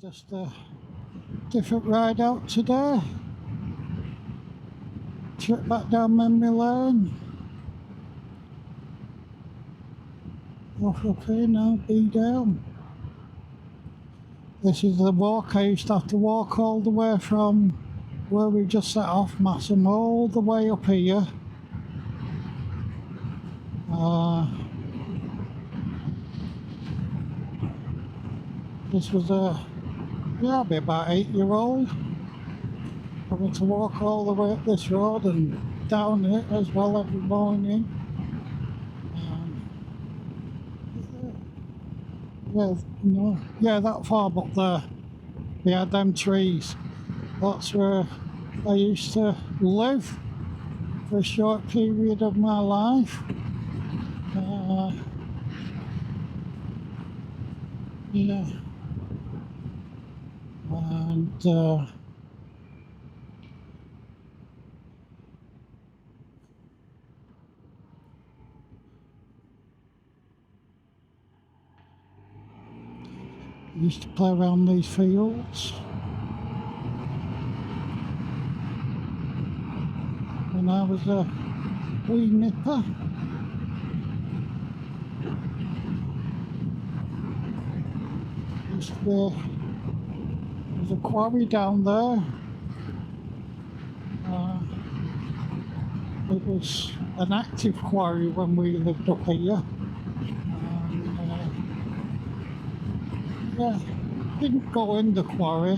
Just a different ride out today. Trip back down memory lane. Off up here now, be down. This is the walk. I used to have to walk all the way from where we just set off, Masham, all the way up here. This was I'll be about 8-year-old. Having to walk all the way up this road and down it as well every morning. That farm up there, behind them trees, that's where I used to live for a short period of my life. And used to play around these fields when I was a wee nipper. There's a quarry down there. It was an active quarry when we lived up here. Didn't go in the quarry.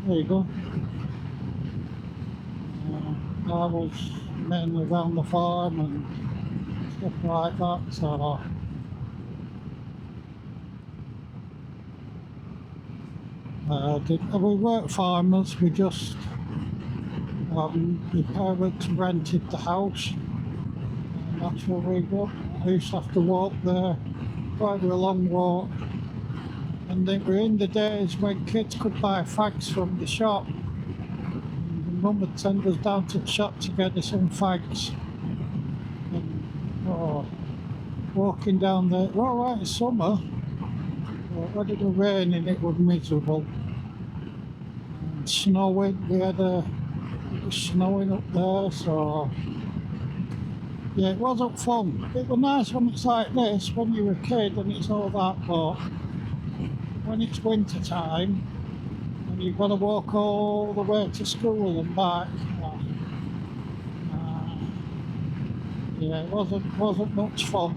There you go. I was mainly around the farm and stuff like that, so we weren't farmers, we just my parents rented the house and that's where we go. I used to have to walk there, quite a long walk, and they were in the days when kids could buy fags from the shop. And Mum would send us down to the shop to get us some fags. And walking down there, well, right, it's summer, but when it was raining it was miserable. And snowing, it was snowing up there, so yeah, it wasn't fun. It was nice when it's like this, when you're a kid and it's all that, but when it's winter time and you've got to walk all the way to school and back, it wasn't much fun.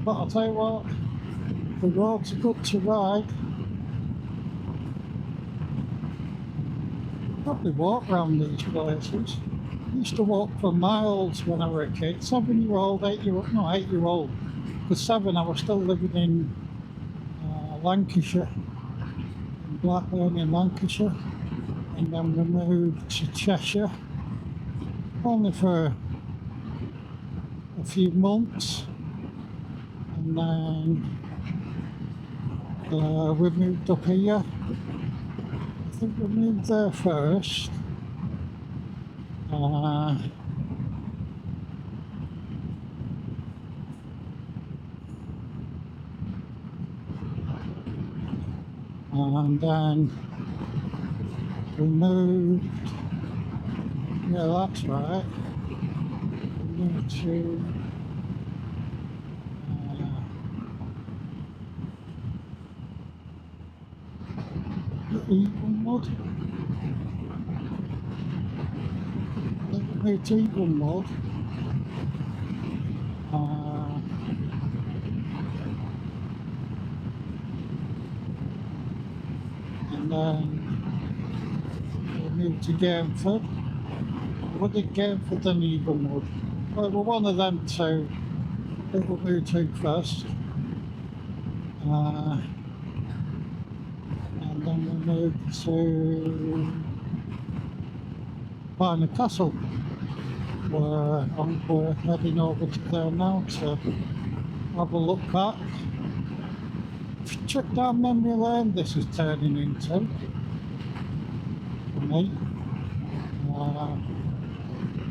But I'll tell you what, the roads are good to ride. Probably walk around these places. I used to walk for miles when I was a kid. 7-year-old, 8-year-old. Because 7 I was still living in Lancashire, in Blackburn in Lancashire. And then we moved to Cheshire, only for a few months. And then we moved up here. I think we moved there first. And then we moved, that's right, we moved to Eaglewood. Moved to Eaglewood. And then we moved to Gainford. Was it Gainford and Eaglewood? Well, we're one of them two that we moved to first. And then we moved to Barnard Castle, where we're heading over to there now to have a look back. Trip down memory lane this is turning into for me.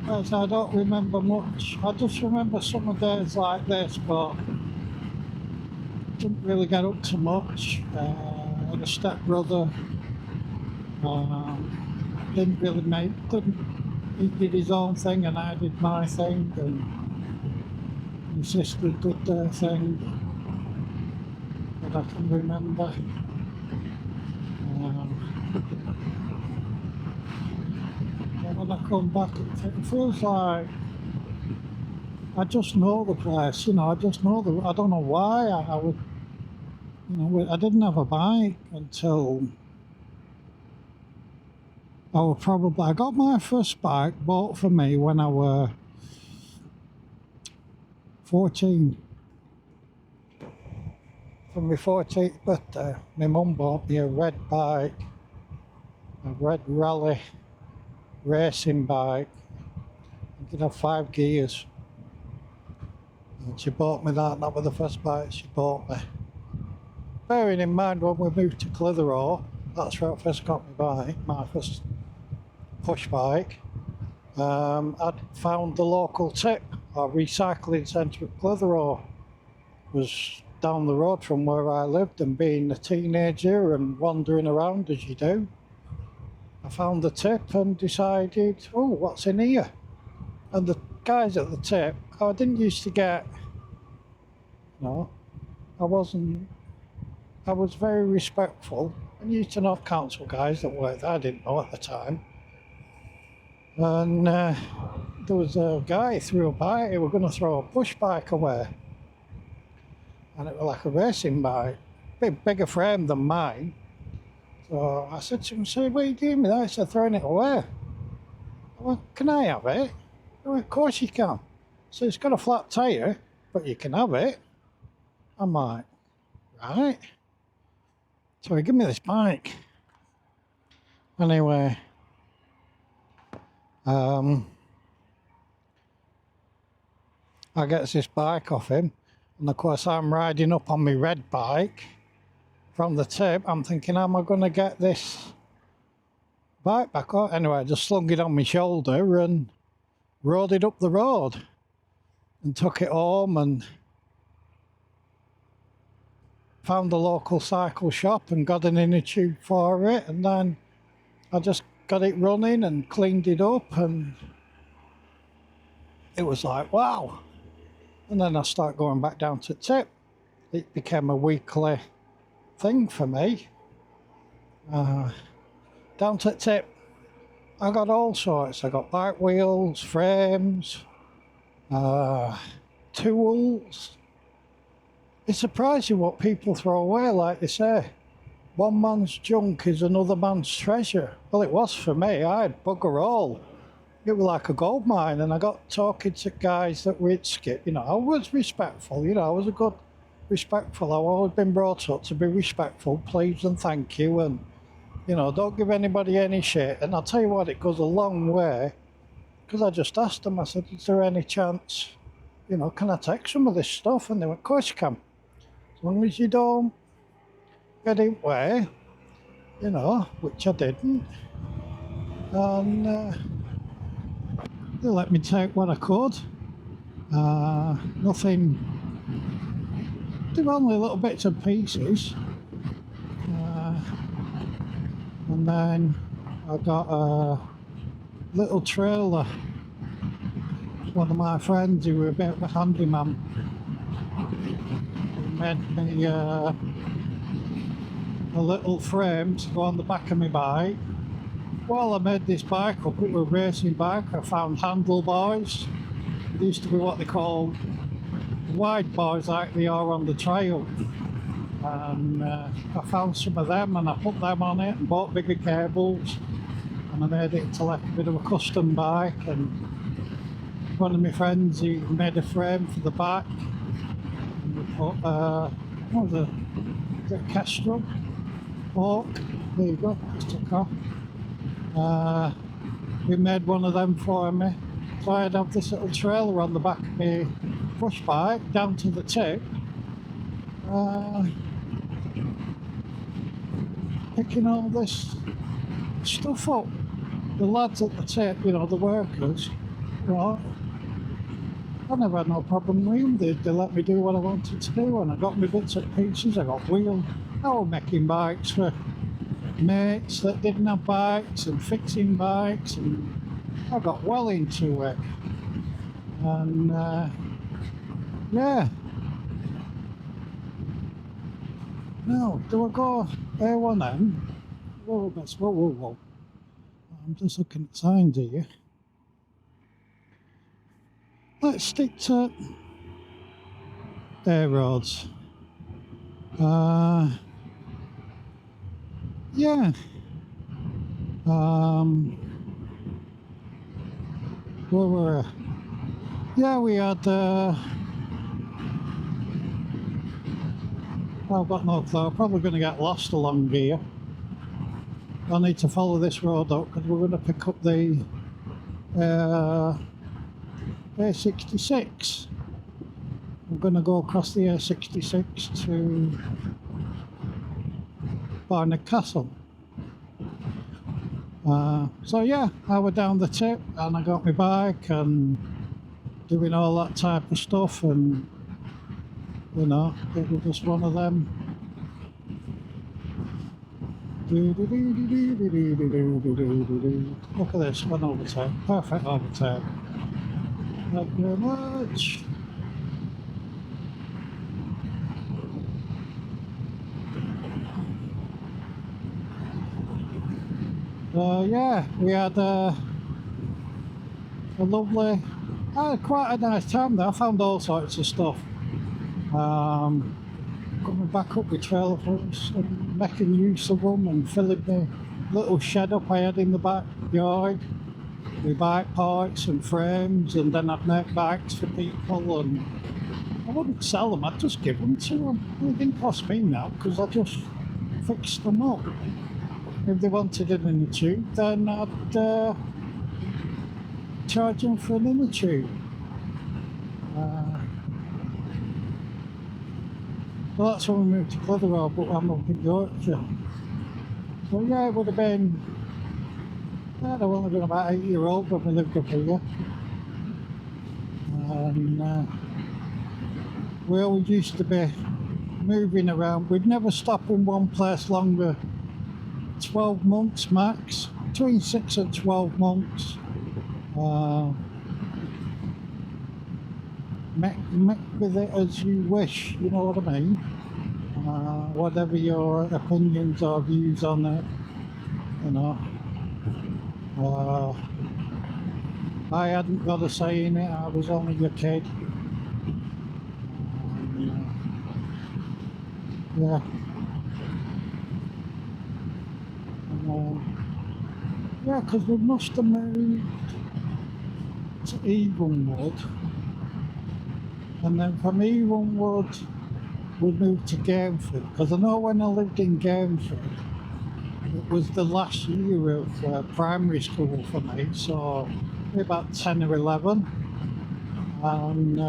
As I don't remember much. I just remember summer days like this, but didn't really get up to much. I had a stepbrother. Didn't really he did his own thing and I did my thing, and my sister did their thing that I can remember. When I come back, it feels like I just know the place, I just know I don't know why I would, I didn't have a bike until I got my first bike bought for me when I was 14. For my 14th birthday, my mum bought me a red bike, a red rally racing bike. It did have 5 gears. And she bought me that was the first bike she bought me. Bearing in mind when we moved to Clitheroe, that's where I first got my bike, my first push bike. I'd found the local tip, or recycling centre at Clitheroe. Was down the road from where I lived, and being a teenager and wandering around as you do, I found the tip and decided, oh, what's in here? And the guys at the tip, I didn't used to get, I was very respectful. I used to know council guys that worked there, I didn't know at the time. And there was a guy threw a bike, he was going to throw a push bike away. And it was like a racing bike, bigger frame than mine. So I said to him, what are you doing with that? He said, throwing it away. I went, can I have it? He went, of course you can. So it's got a flat tyre, but you can have it. I'm like, right. So he gave me this bike. Anyway, I get this bike off him. And of course I'm riding up on my red bike from the tip. I'm thinking, how am I going to get this bike back on? Anyway, I just slung it on my shoulder and rode it up the road and took it home and found the local cycle shop and got an inner tube for it, and then I just got it running and cleaned it up, and it was like, wow. And then I started going back down to tip. It became a weekly thing for me. Down to tip, I got all sorts. I got bike wheels, frames, tools. It's surprising what people throw away, like they say. One man's junk is another man's treasure. Well, it was for me. I had bugger all. It was like a gold mine, and I got talking to guys that were at Skip. I was respectful, I was a good respectful. I've always been brought up to be respectful, please and thank you, and don't give anybody any shit. And I'll tell you what, it goes a long way, because I just asked them, I said, is there any chance, can I take some of this stuff? And they went, of course you can, as long as you don't get in way, which I didn't. And they let me take what I could. Nothing, they were only little bits and pieces. And then I got a little trailer. One of my friends who was a bit of a handyman, he made me a little frame to go on the back of my bike. While I made this bike up, it was a racing bike, I found handlebars. They used to be what they call wide bars like they are on the trail. And I found some of them and I put them on it and bought bigger cables. And I made it into like a bit of a custom bike. And one of my friends, he made a frame for the back. And we put, what was it, Kestrel? Oak. There you go, just took off. We made one of them for me. So I'd have this little trailer on the back of my push bike down to the tip, picking all this stuff up. The lads at the tip, you know, the workers, right? I never had no problem with them. They let me do what I wanted to do, and I got my bits and pieces. I got wheels. I was making bikes for mates that didn't have bikes and fixing bikes, and I got well into it. And yeah. Now, do I go A1M? Whoa. I'm just looking at signs here. Let's stick to air roads. Yeah. Where were we? Yeah, we had. I've got no clue. I'm probably going to get lost along here. I need to follow this road up because we're going to pick up the A66. I'm going to go across the A66 to Barnard Castle. So yeah, I was down the tip and I got my bike and doing all that type of stuff, and you know, it was just one of them. Look at this, one overtake, perfect overtake. Thank you very much. Yeah, we had a lovely, I had quite a nice time there. I found all sorts of stuff. Coming back up with trailer hooks and making use of them and filling the little shed up I had in the backyard with bike parts and frames, and then I'd make bikes for people, and I wouldn't sell them, I'd just give them to them. It didn't cost me now because I just fixed them up. If they wanted an inner tube, then I'd charge them for an inner tube. Well, that's when we moved to Clitheroe, but I'm up in Yorkshire. So yeah, it would have been, I'd have only been about 8-year-old when we lived up here. And we always used to be moving around. We'd never stop in one place longer, 12 months max, between 6 and 12 months. Make with it as you wish, you know what I mean? Whatever your opinions or views on it, you know. I hadn't got a say in it, I was only a kid. Yeah. Yeah, because we must have moved to Evenwood. And then from Evenwood, we moved to Gainford, because I know when I lived in Gainford, it was the last year of primary school for me, so maybe about 10 or 11. And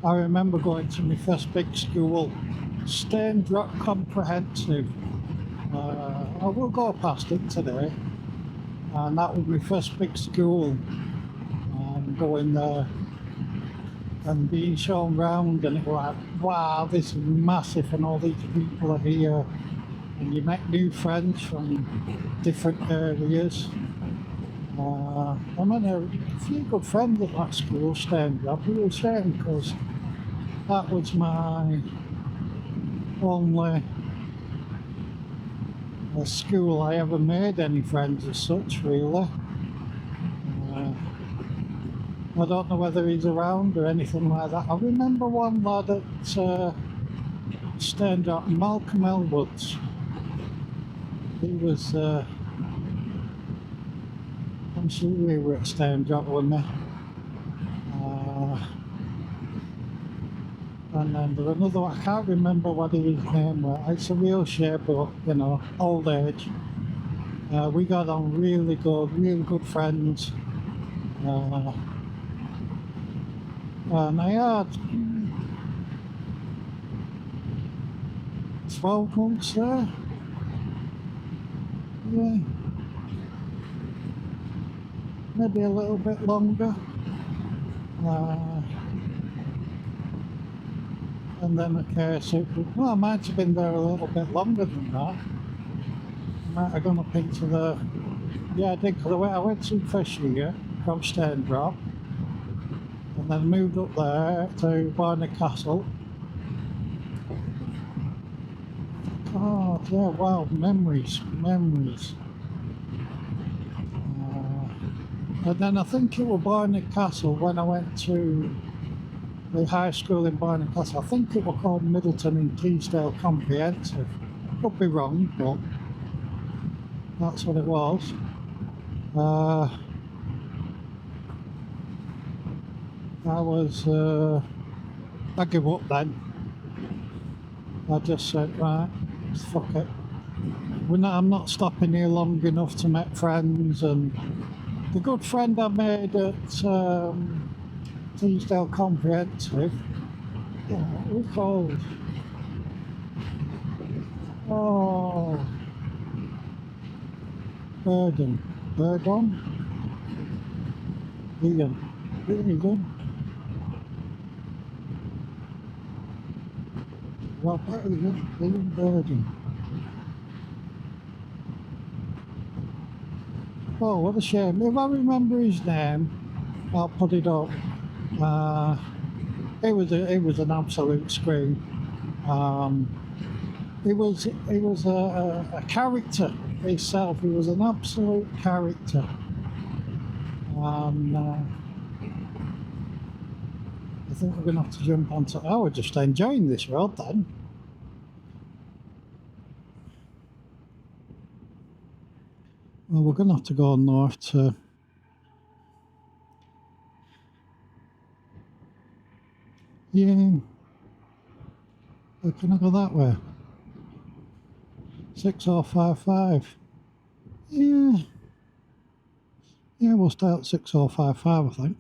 I remember going to my first big school, Staindrop Comprehensive. I will go past it today, and that was my first big school. Going there and being shown round, and it was like, wow, this is massive and all these people are here, and you make new friends from different areas. I made a few good friends at that school, Staindrop. It was a shame because that was my only school I ever made any friends as such, really. I don't know whether he's around or anything like that. I remember one lad at Staindrop, Malcolm Elwoods. He was, I'm sure we were at Staindrop, weren't we? And then there was another one, I can't remember what his name was. It's a real shame, but, you know, old age. We got on really good friends. And I had 12 months there. Yeah, maybe a little bit longer. And then okay, so well, I might have been there a little bit longer than that. I might have gone up into the yeah, I did because I went to fish here from Drop, and then moved up there to Barnard Castle. Oh yeah, wow, memories. And then I think it was Barnard Castle when I went to the high school in Barnard Castle. I think it was called Middleton and Teesdale Comprehensive. Could be wrong, but that's what it was. I give up then. I just said, right, fuck it. I'm not stopping here long enough to make friends. And the good friend I made at Teesdale Comprehensive, what was called? Oh, Burdon. Ian. Well, Ian Burdon. Oh, what a shame. If I remember his name, I'll put it up. It was an absolute scream. He was a character himself. He was an absolute character. I think we're going to have to jump onto. Oh, we're just enjoying this road then. Well, we're going to have to go north to. Yeah. Can I go that way? 6055. Yeah. Yeah, we'll start at 6055, I think.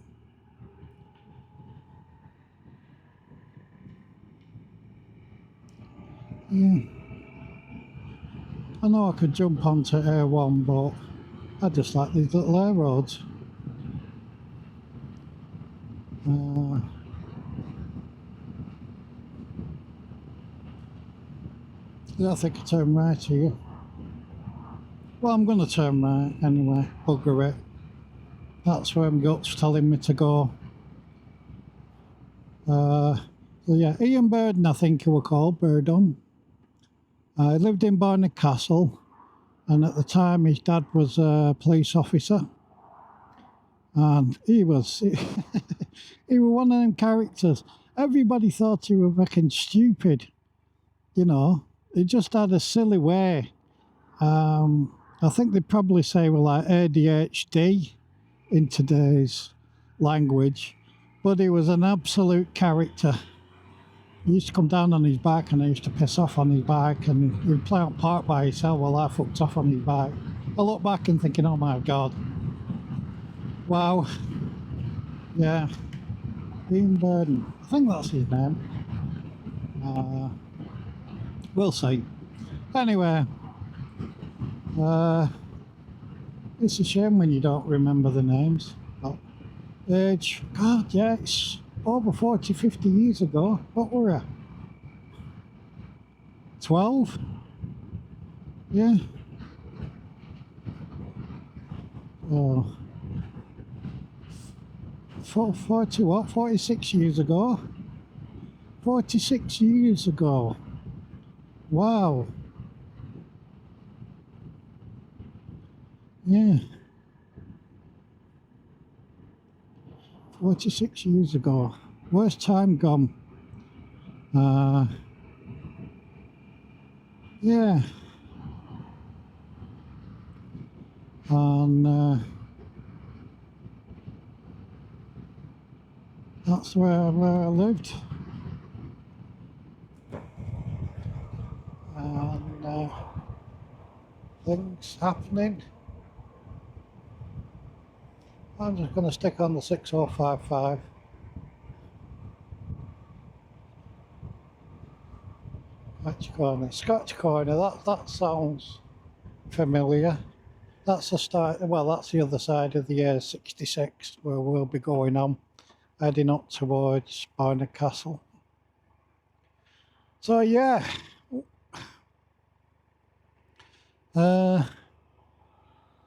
Yeah. I know I could jump onto A1, but I just like these little air roads. I think I turn right here. Well, I'm going to turn right anyway, bugger it. That's where my gut's telling me to go. So yeah, Ian Burdon, I think he was called, Burdon. He lived in Barnard Castle, and at the time his dad was a police officer. And he was he was one of them characters. Everybody thought he was fucking stupid. You know, he just had a silly way. I think they'd probably say we're like ADHD in today's language, but he was an absolute character. He used to come down on his bike and I used to piss off on his bike, and he'd play out park by himself while I fucked off on his bike. I look back and thinking, oh my god. Wow. Yeah. Ian Burdon. I think that's his name. We'll see. Anyway. It's a shame when you don't remember the names. But age, God, yeah, it's over 40, 50 years ago. What were I? 12? Yeah. Oh. 40 what? 46 years ago? 46 years ago. Wow. Yeah. 46 years ago. Where's time gone? Yeah. And that's where I lived. And things happening. I'm just going to stick on the 6055. Scotch Corner. Scotch Corner, that sounds familiar. That's the start, well, that's the other side of the A66 where we'll be going on, heading up towards Barnard Castle. So yeah, yeah,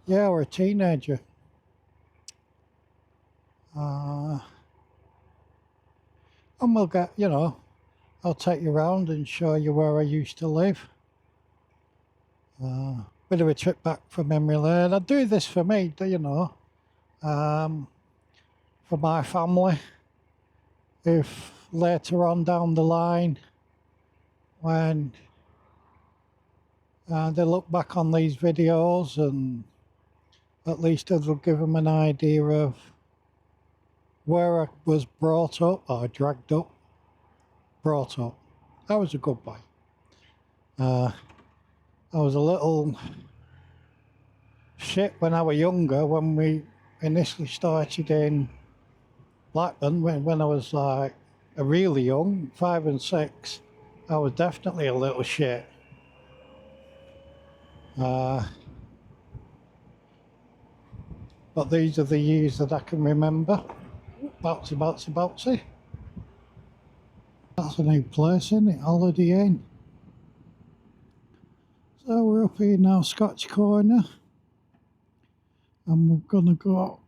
we're a teenager. And we'll get, you know, I'll take you around and show you where I used to live. Bit of a trip back from memory lane. I do this for me, you know, for my family. If later on down the line, when they look back on these videos, and at least it'll give them an idea of where I was brought up or dragged up. Brought up. I was a good boy. I was a little shit when I was younger, when we initially started in Blackburn, when I was like really young, 5 and 6, I was definitely a little shit. But these are the years that I can remember. Bouncy, bouncy, bouncy. That's a new place, isn't it? Holiday Inn. So we're up here now, Scotch Corner. And we're gonna go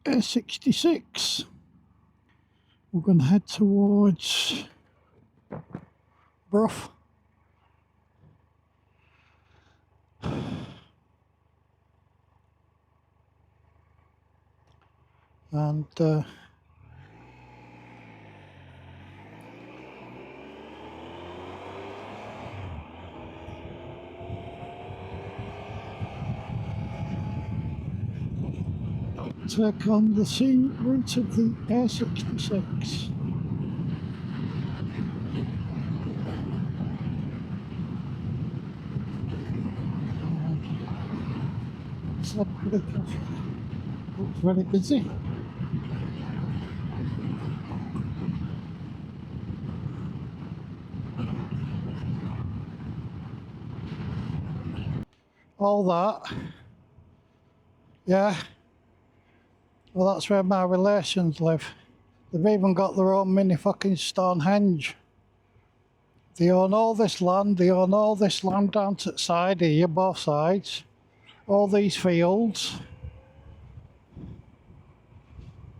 A66. We're gonna head towards Brough. And take on the scenic route of the A66. Looks very busy. All that, yeah. Well, that's where my relations live. They've even got their own mini fucking Stonehenge. They own all this land. They own all this land down to the side here, both sides. All these fields.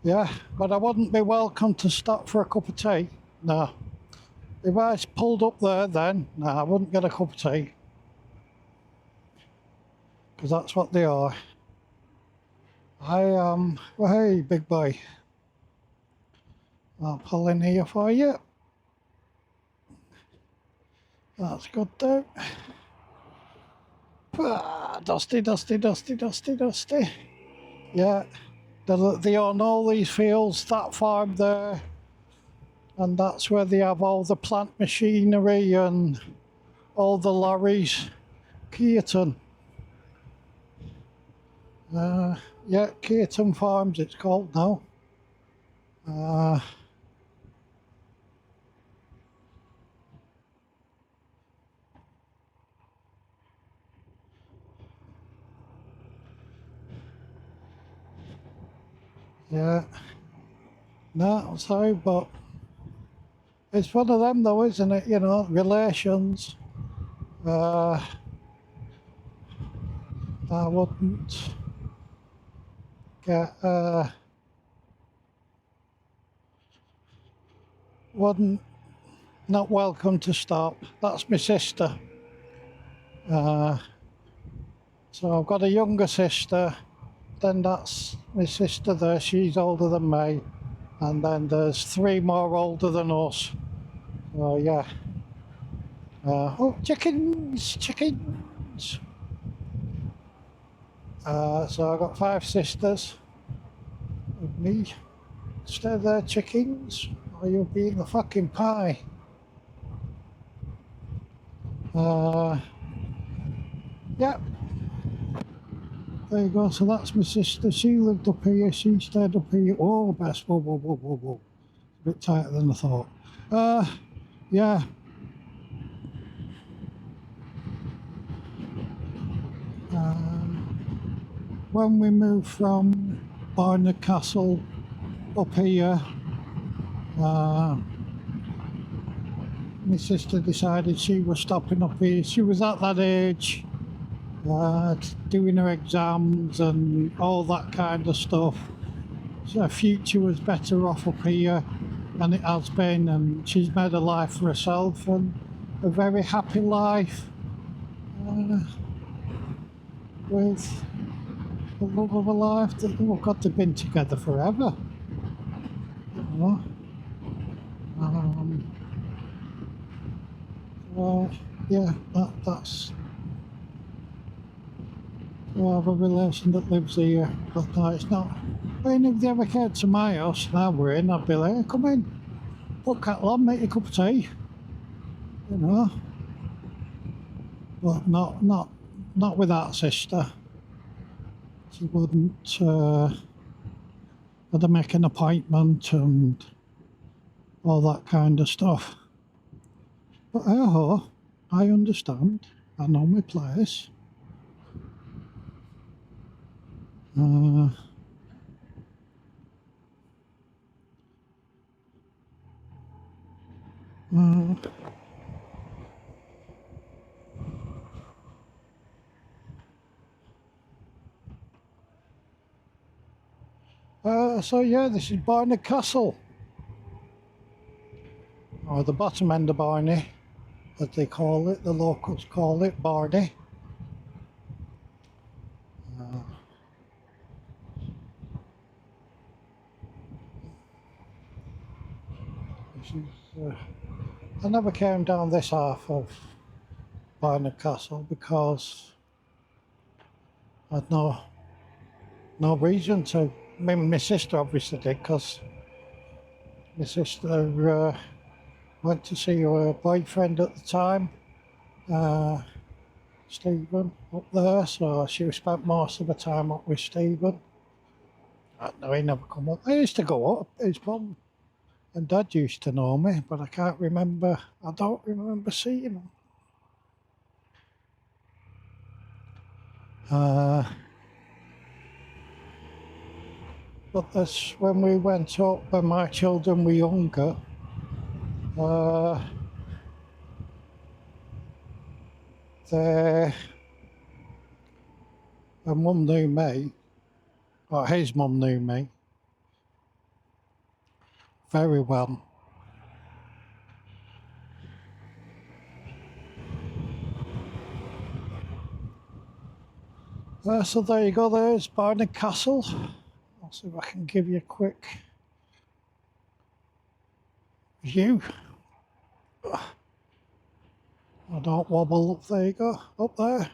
Yeah, but I wouldn't be welcome to stop for a cup of tea. No. If I pulled up there then, no, I wouldn't get a cup of tea. Because that's what they are. I am, well, hey, big boy. I'll pull in here for you. That's good though. Dusty, dusty, dusty, dusty, dusty. Yeah, they own all these fields, that farm there. And that's where they have all the plant machinery and all the lorries. Keaton. Yeah, Keaton Farms it's called now. Yeah. No, sorry, but it's one of them though, isn't it? You know, relations. I wouldn't get, wouldn't, not welcome to stop. That's my sister. So I've got a younger sister, then that's my sister there, she's older than me, and then there's 3 more older than us. So yeah. Oh, chickens, chickens. So I've got 5 sisters with me. Stay there, chickens, or you'll be in the fucking pie. Yeah. There you go, so that's my sister. She lived up here, she stayed up here. Oh, best, whoa, whoa, whoa, whoa, whoa. A bit tighter than I thought. Yeah. when we moved from Barnard Castle up here, my sister decided she was stopping up here. She was at that age, doing her exams and all that kind of stuff. So her future was better off up here than it has been, and she's made a life for herself and a very happy life with the love of her life. Oh God, they've been together forever. You know? Yeah, that's. We have a relation that lives here, but no, it's not. I mean, if they ever came to my house now we're in, I'd be like, hey, come in, put kettle on, make you a cup of tea, you know. But not with that sister. She wouldn't. Had to make an appointment and all that kind of stuff. But I understand. I know my place. So yeah, this is Barnard Castle, or the bottom end of Barney, as they call it. The locals call it Barney. This is, I never came down this half of Barnard Castle because I had no reason to. I mean, my sister obviously did, because my sister went to see her boyfriend at the time, Stephen, up there, so she spent most of the time up with Stephen. No, he never come up. I used to go up. His mum and dad used to know me, but I can't remember. I don't remember seeing him. But that's when we went up, when my children were younger. Her mum knew me, or his mum knew me very well. So there you go, there's Barnard Castle. I'll see if I can give you a quick view. I don't wobble up, there you go, up there.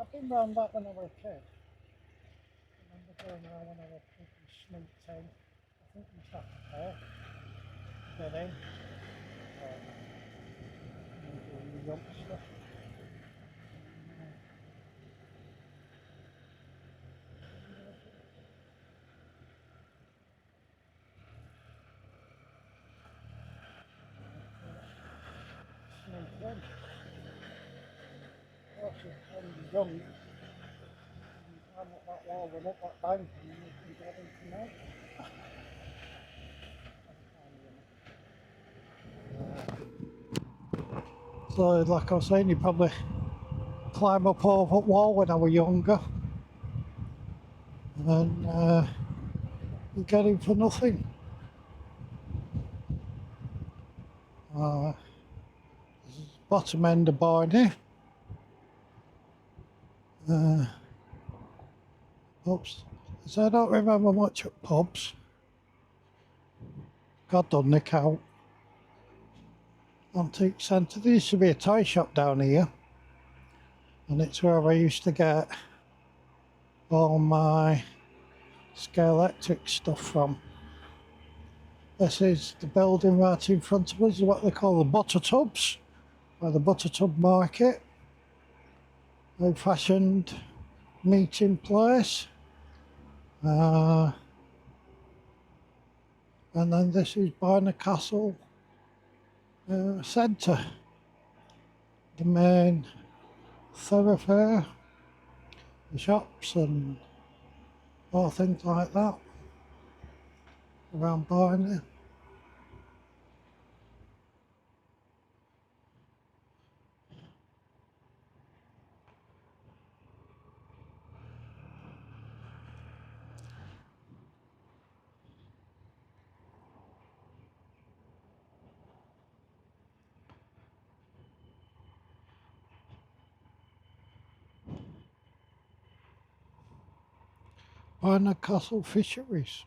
I've been round that when I was a kid. I remember going around when I was a kid and sneaked in. I think you used to have to pay to get in. The youngster. Sneaked in. Of course, when you're young, you climb up that wall and up that bank and you can get into night. So, like I was saying, you probably climb up over that wall when I was younger, and you get in for nothing. This is the bottom end of Barney. Pubs. So I don't remember much at pubs. God done nick out. Antique Centre. There used to be a toy shop down here, and it's where I used to get all my Scalextric stuff from. This is the building right in front of us, is what they call the Butter Tubs, or the Butter Tub Market. Old-fashioned meeting place. And then this is Barnard Castle centre, the main thoroughfare, the shops and all things like that around Barnard. Barnard Castle Fisheries.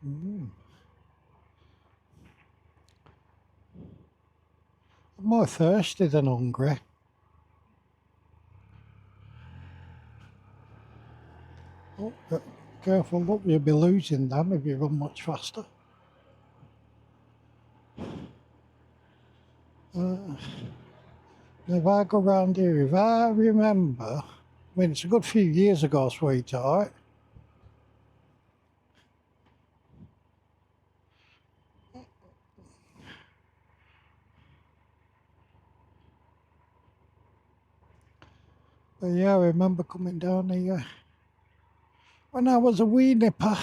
I'm more thirsty than hungry. Oh, careful, look, you'll be losing them if you run much faster. If I go round here, if I remember, I mean, it's a good few years ago, sweetheart. But yeah, I remember coming down here when I was a wee nipper.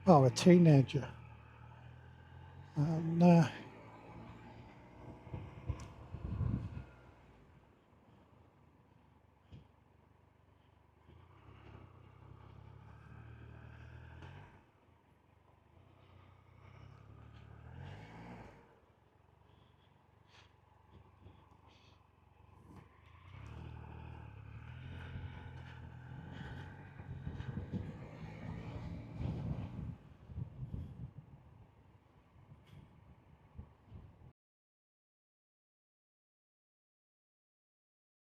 Oh, a teenager. And